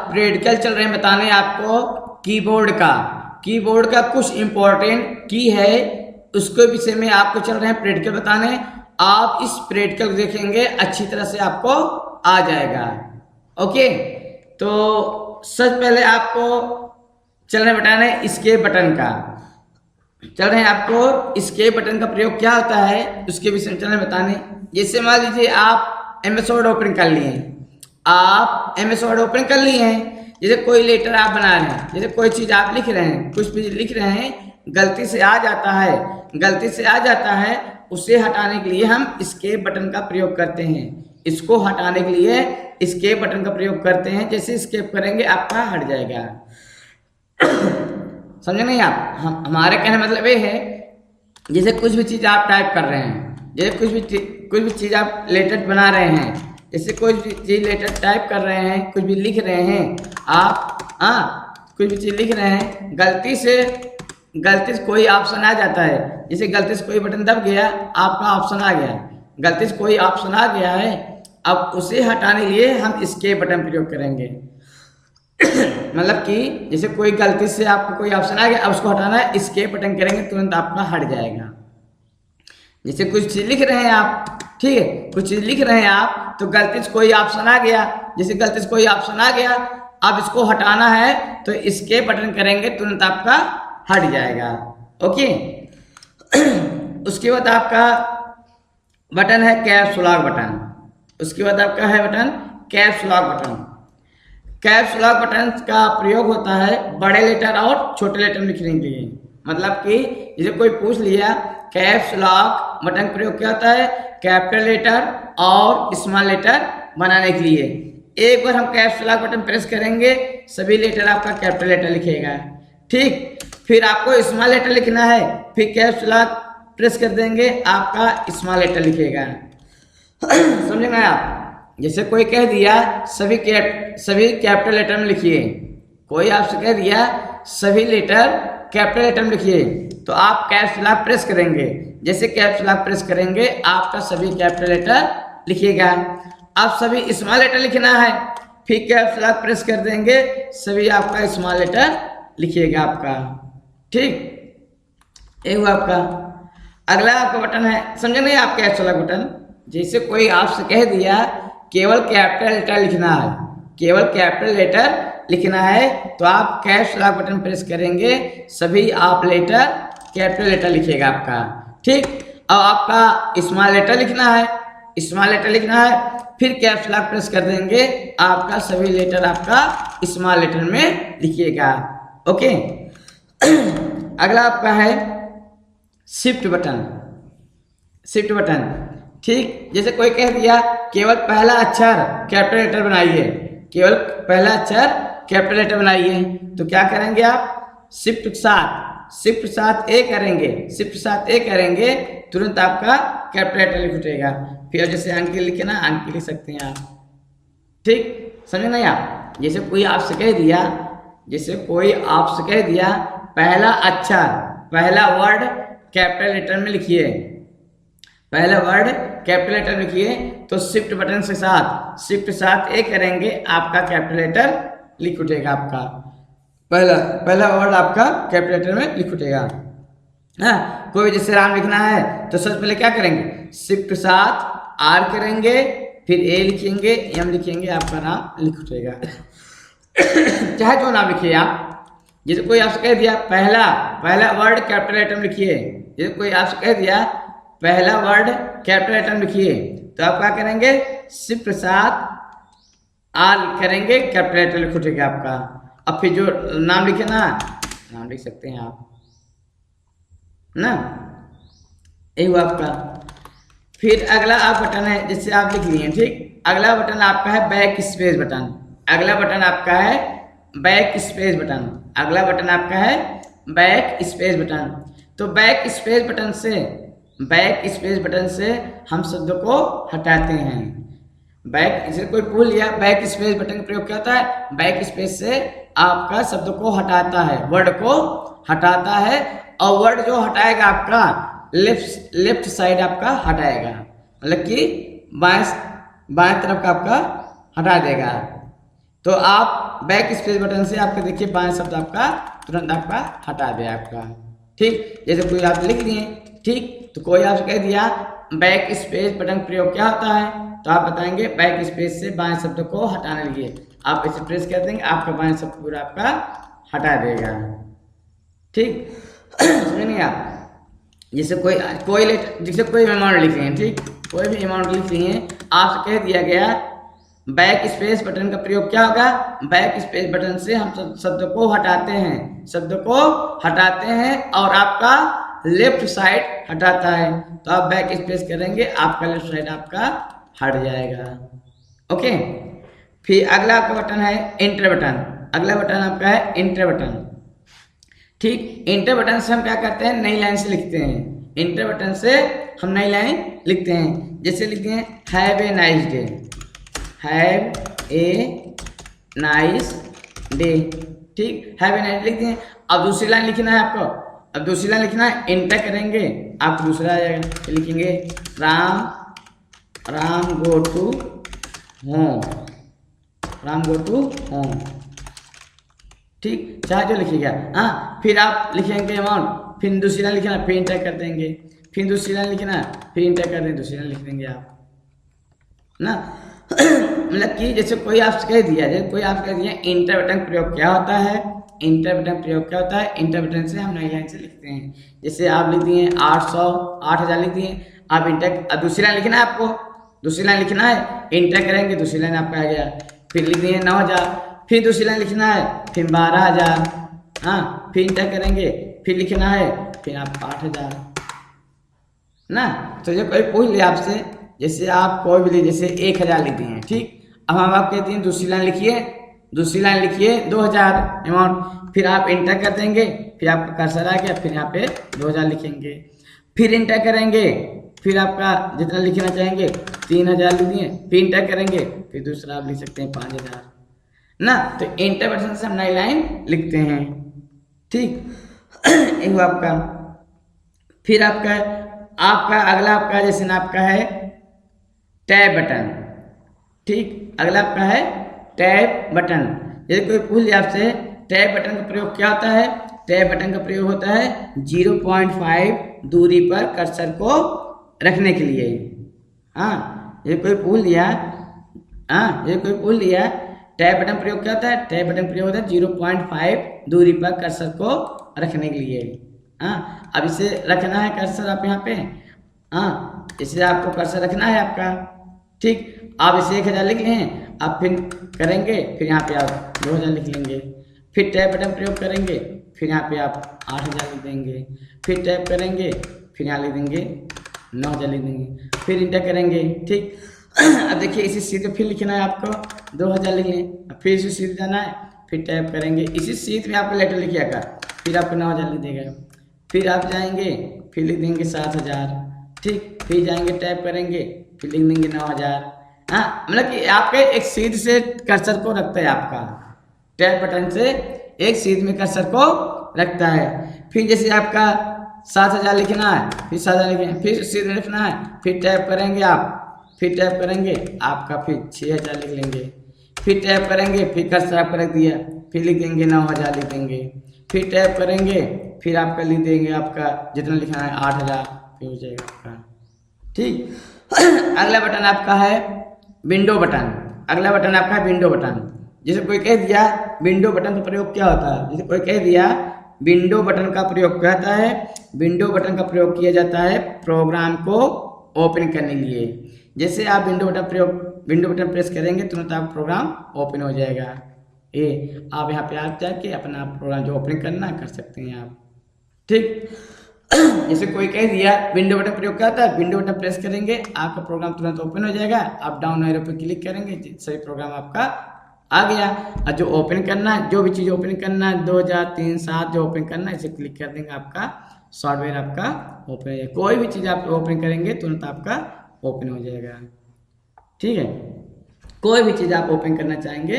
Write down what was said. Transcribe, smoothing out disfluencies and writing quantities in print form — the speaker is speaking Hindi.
प्रैक्टिकल चल रहे हैं बताने आपको कीबोर्ड का कुछ इंपॉर्टेंट की है, उसके विषय में आपको चल रहे हैं प्रैक्टिकल बताने। आप इस प्रैक्टिकल को देखेंगे अच्छी तरह से आपको आ जाएगा। ओके, तो सबसे पहले आपको चल रहे हैं बताने एस्केप बटन का। चल रहे हैं आपको एस्केप बटन का प्रयोग क्या होता है उसके विषय में चल रहे हैं बताने। जैसे मान लीजिए आप MS वर्ड ओपन कर लिए हैं, आप MS वर्ड ओपन कर लिए हैं, जैसे कोई लेटर आप बना रहे हैं, जैसे कोई चीज़ आप लिख रहे हैं, कुछ भी लिख रहे हैं, गलती से आ जाता है, उसे हटाने के लिए हम एस्केप बटन का प्रयोग करते हैं। इसको हटाने के लिए एस्केप बटन का प्रयोग करते हैं। जैसे एस्केप करेंगे आपका हट जाएगा। समझे नहीं आप? हमारे कहने मतलब ये है, जैसे कुछ भी चीज़ आप टाइप कर रहे हैं, जैसे कुछ भी चीज़ आप लेटर बना रहे हैं, जैसे कोई भी चीज़ लेटर टाइप कर रहे हैं, कुछ भी लिख रहे हैं आप, कुछ भी चीज़ लिख रहे हैं, गलती से कोई ऑप्शन आ जाता है, जैसे गलती से कोई बटन दब गया, आपका ऑप्शन आ गया, गलती से कोई ऑप्शन आ गया है, अब उसे हटाने के लिए हम एस्केप बटन प्रयोग करेंगे। मतलब कि जैसे कोई गलती से आपको कोई ऑप्शन आ गया, अब उसको हटाना है, एस्केप बटन करेंगे तुरंत आपका हट जाएगा। जैसे कुछ चीज़ लिख रहे हैं आप, ठीक है, कुछ चीज़ लिख रहे हैं आप, तो गलती से कोई ऑप्शन आ गया, जैसे गलती से कोई ऑप्शन आ गया, अब इसको हटाना है तो एस्केप बटन करेंगे तुरंत आपका हट जाएगा। ओके, उसके बाद आपका बटन है कैप्स लॉक बटन। उसके बाद आपका है button caps lock button. Caps lock button का प्रयोग होता है बड़े लेटर और छोटे लेटर लिखने के लिए। मतलब कि जैसे कोई पूछ लिया कैप्स लॉक बटन प्रयोग क्या होता है, कैपिटल लेटर और स्मॉल लेटर बनाने के लिए। एक बार हम कैप्स लॉक बटन प्रेस करेंगे, सभी लेटर आपका कैपिटल लेटर लिखेगा, ठीक। फिर आपको स्मॉल लेटर लिखना है, फिर कैप्स लॉक प्रेस कर देंगे, आपका स्मॉल लेटर लिखेगा। समझे ना आप? जैसे कोई कह दिया सभी कैपिटल लेटर में लिखिए, कोई आपसे कह दिया सभी लेटर कैपिटल लेटर में लिखिए, तो आप कैप्स लॉक प्रेस करेंगे। जैसे कैप्स लॉक प्रेस करेंगे आपका सभी कैपिटल लेटर लिखिएगा। आप सभी स्मॉल लेटर लिखना है, फिर कैप्स लॉक प्रेस कर देंगे, सभी आपका स्मॉल लेटर लिखिएगा आपका, ठीक। ये हुआ आपका। अगला आपका बटन है, समझे नहीं आप कैप्स लॉक बटन। जैसे कोई आपसे कह दिया केवल कैपिटल लेटर लिखना है, केवल कैपिटल लेटर लिखना है, तो आप कैप्स लॉक बटन प्रेस करेंगे, सभी आप लेटर कैपिटल लेटर लिखिएगा आपका, ठीक। अब आपका स्मॉल लेटर लिखना है, स्मॉल लेटर लिखना है, फिर कैप्स लॉक प्रेस कर देंगे, आपका सभी लेटर आपका स्मॉल लेटर में लिखिएगा। ओके। अगला आपका है शिफ्ट बटन। शिफ्ट बटन, ठीक। जैसे कोई कह दिया केवल पहला अक्षर कैपिटल लेटर बनाइए, केवल पहला अक्षर कैपिटल लेटर बनाइए, तो क्या करेंगे आप शिफ्ट साथ ए करेंगे, शिफ्ट साथ ए करेंगे, तुरंत आपका कैपिटल लेटर लिख उठेगा। फिर जैसे अंक लिखना, अंक लिख सकते हैं आप, ठीक। समझे नहीं आप? जैसे कोई आपसे कह दिया पहला अक्षर, पहला वर्ड कैपिटल लेटर में लिखिए, पहला वर्ड कैपिटल लेटर लिखिए, तो शिफ्ट बटन से शिफ्ट साथ ए करेंगे, आपका कैपिटल लेटर लिख उठेगा। आपका पहला वर्ड आपका कैपिटल लेटर में लिख उठेगा। हाँ, कोई जैसे राम लिखना है तो सबसे पहले क्या करेंगे, शिफ्ट साथ आर करेंगे, फिर ए लिखेंगे, एम लिखेंगे, आपका नाम लिख उठेगा। चाहे जो नाम लिखिए आप। जैसे कोई आपसे कह दिया पहला वर्ड कैपिटल लेटर में लिखिए, जैसे कोई आपसे कह दिया पहला वर्ड कैपिटल लेटर में लिखिए, तो आप क्या करेंगे शिफ्ट साथ आर करेंगे, कैपिटल लेटर लिख उठेगा आपका। अब फिर जो नाम लिखे ना, नाम लिख सकते हैं आप ना, यही हुआ आपका। फिर अगला आप बटन है, जिससे आप लिख लिए, ठीक। अगला बटन आपका है बैक स्पेस बटन। अगला बटन आपका है बैक स्पेस बटन। अगला बटन आपका है बैक स्पेस बटन। तो बैक स्पेस बटन से हम शब्द को हटाते हैं। जैसे कोई भूल लिया, बैक स्पेस बटन का प्रयोग क्या होता है, बैक स्पेस से आपका शब्द को हटाता है, वर्ड को हटाता है, और वर्ड जो हटाएगा आपका लेफ्ट साइड आपका हटाएगा, मतलब कि बाएं तरफ का आपका हटा देगा। तो आप बैक स्पेस बटन से आपका देखिए बाएं शब्द आपका तुरंत आपका हटा दिया आपका। ठीक, जैसे कोई आप लिख दिए, ठीक, तो कोई आपसे कह दिया बैक स्पेस बटन प्रयोग क्या होता है, तो आप बताएंगे बैक स्पेस से बाएं शब्द को हटाने के लिए आप इसे प्रेस कर देंगे, आपका बाएं शब्द पूरा आपका हटा देगा। ठीक, समझ नहीं आप। जैसे कोई अमाउंट लिख रहे हैं, ठीक, कोई भी अमाउंट लिख रही हैं, आपसे कह दिया गया बैक स्पेस बटन का प्रयोग क्या होगा, बैक स्पेस बटन से हम शब्द को हटाते हैं और आपका लेफ्ट साइड हटाता है, तो आप बैक स्पेस करेंगे, आपका लेफ्ट साइड आपका हट जाएगा। ओके, फिर अगला आपका बटन है एंटर बटन। अगला बटन आपका है एंटर बटन। ठीक, एंटर बटन से हम क्या करते हैं, नई लाइन से लिखते हैं। एंटर बटन से हम नई लाइन लिखते हैं, जैसे लिखते हैं have a nice day, have a nice day. ठीक, हैव ए नाइस लिखते हैं। अब दूसरी लाइन लिखना है आपको, अब दूसरी लाइन लिखना है, एंटर करेंगे आप दूसरा आ जाएगा, तो लिखेंगे Ram go to home, Ram go to home. ठीक, चाहे जो लिखिएगा। हाँ, फिर आप लिखेंगे अमाउंट, फिर दूसरी लाइन लिखना, फिर इंटर कर देंगे, फिर दूसरी लाइन लिखना, फिर इंटर कर देंगे, दूसरी लाइन लिख देंगे आप ना। मतलब कि जैसे कोई आपसे कह दिया, जैसे कोई आपसे कह दिया इंटर बटन प्रयोग क्या होता है, इंटर बटन प्रयोग क्या होता है, इंटर बटन से हम नई लाइन से लिखते हैं। जैसे आप लिख दिए 8000 लिख दिए, आप इंटर, दूसरी लाइन लिखना है आपको, दूसरी लाइन लिखना है, इंटर करेंगे, दूसरी लाइन आपका आ गया, फिर लिख दिए 9000, फिर दूसरी लाइन लिखना है, फिर 12000, हाँ, फिर इंटर करेंगे, फिर लिखना है, फिर आप 8000 ना। तो जब कोई पूछ ले आपसे, जैसे आप कोई भी जैसे 1000 लिख दिए, ठीक, अब हम आप कहते हैं दूसरी लाइन लिखिए, दूसरी लाइन लिखिए 2000 अमाउंट, फिर आप इंटर कर देंगे, फिर आपका कर्सर आ गया, फिर यहाँ पे 2000 लिखेंगे, फिर इंटर करेंगे, फिर आपका जितना लिखना चाहेंगे 3000 लिख दिए, फिर इंटर करेंगे, फिर दूसरा आप लिख सकते हैं 5000 ना। तो इंटर बटन से हम नई लाइन लिखते हैं। ठीक, एक आपका, फिर आपका अगला आपका जैसे ना आपका है टैब बटन। ठीक, अगला आपका है टैब बटन। यदि कोई पूछ ले आपसे टैब बटन का प्रयोग क्या होता है, टैब बटन का प्रयोग होता है 0.5 दूरी पर कर्सर को रखने के लिए। हाँ, ये कोई पूछ लिया, टैब बटन प्रयोग क्या होता है, टैब बटन प्रयोग होता है 0.5 दूरी पर कर्सर को रखने के लिए। हाँ, अब इसे रखना है कर्सर आप यहाँ पे, हाँ, इसे आपको कर्सर रखना है आपका। ठीक, आप इसे 1000 लिख लें, आप फिर करेंगे, फिर यहाँ पे आप 2000 लिख लेंगे, फिर टैब बटन प्रयोग करेंगे, फिर यहाँ पे आप 8000 लिख देंगे, फिर टैब करेंगे, फिर यहाँ लिख देंगे 9000 लिख देंगे, फिर इंटर करेंगे। ठीक, अब देखिए इसी सीट फिर लिखना है आपको 2000 लिख लें, फिर इसी सीट जाना है, फिर टैब करेंगे, इसी सीट में आपको लेटर लिखिएगा, फिर आपको 9000 लिख देगा, फिर आप जाएंगे, फिर लिख देंगे 7000। ठीक, फिर जाएंगे टैब करेंगे, फिर लिख देंगे 9000। हाँ, मतलब कि आपके एक सीध से कर्सर को रखता है, आपका टैब बटन से एक सीध में कर्सर को रखता है। फिर जैसे आपका 7000 लिखना है, फिर 7000 लिखें, फिर सीध लिखना है, फिर टैब करेंगे आप, फिर टैब करेंगे आपका, फिर 6000 लिख लेंगे, फिर टैब करेंगे, फिर कर्सर आपका रख दिया, फिर लिख देंगे 9000 लिख देंगे, फिर टैब करेंगे, फिर आपका लिख देंगे आपका जितना लिखना है 8000, फिर हो जाएगा आपका। ठीक, अगला बटन आपका है विंडो बटन। अगला बटन आपका है विंडो बटन। जैसे कोई कह दिया विंडो बटन का प्रयोग क्या होता है, जैसे कोई कह दिया विंडो बटन का प्रयोग क्या होता है, विंडो बटन का प्रयोग किया जाता है प्रोग्राम को ओपन करने के लिए। जैसे आप विंडो बटन प्रेस करेंगे तुरंत आप प्रोग्राम ओपन हो जाएगा। आप यहाँ पे आप जाके अपना प्रोग्राम जो ओपन करना कर सकते हैं आप। ठीक, जैसे कोई कह दिया विंडो बटन प्रयोग क्या होता है, विंडो बटन प्रेस करेंगे आपका प्रोग्राम तुरंत ओपन हो जाएगा, आप डाउन एरो पे क्लिक करेंगे, सही प्रोग्राम आपका आ गया। और जो ओपन करना है, जो भी चीज़ ओपन करना है 2000, 3, 7 जो ओपन करना है इसे क्लिक कर देंगे, आपका सॉफ्टवेयर आपका ओपन हो जाएगा। कोई भी चीज़ आप ओपन करेंगे तुरंत आपका ओपन हो जाएगा। ठीक है, कोई भी चीज़ आप ओपन करना चाहेंगे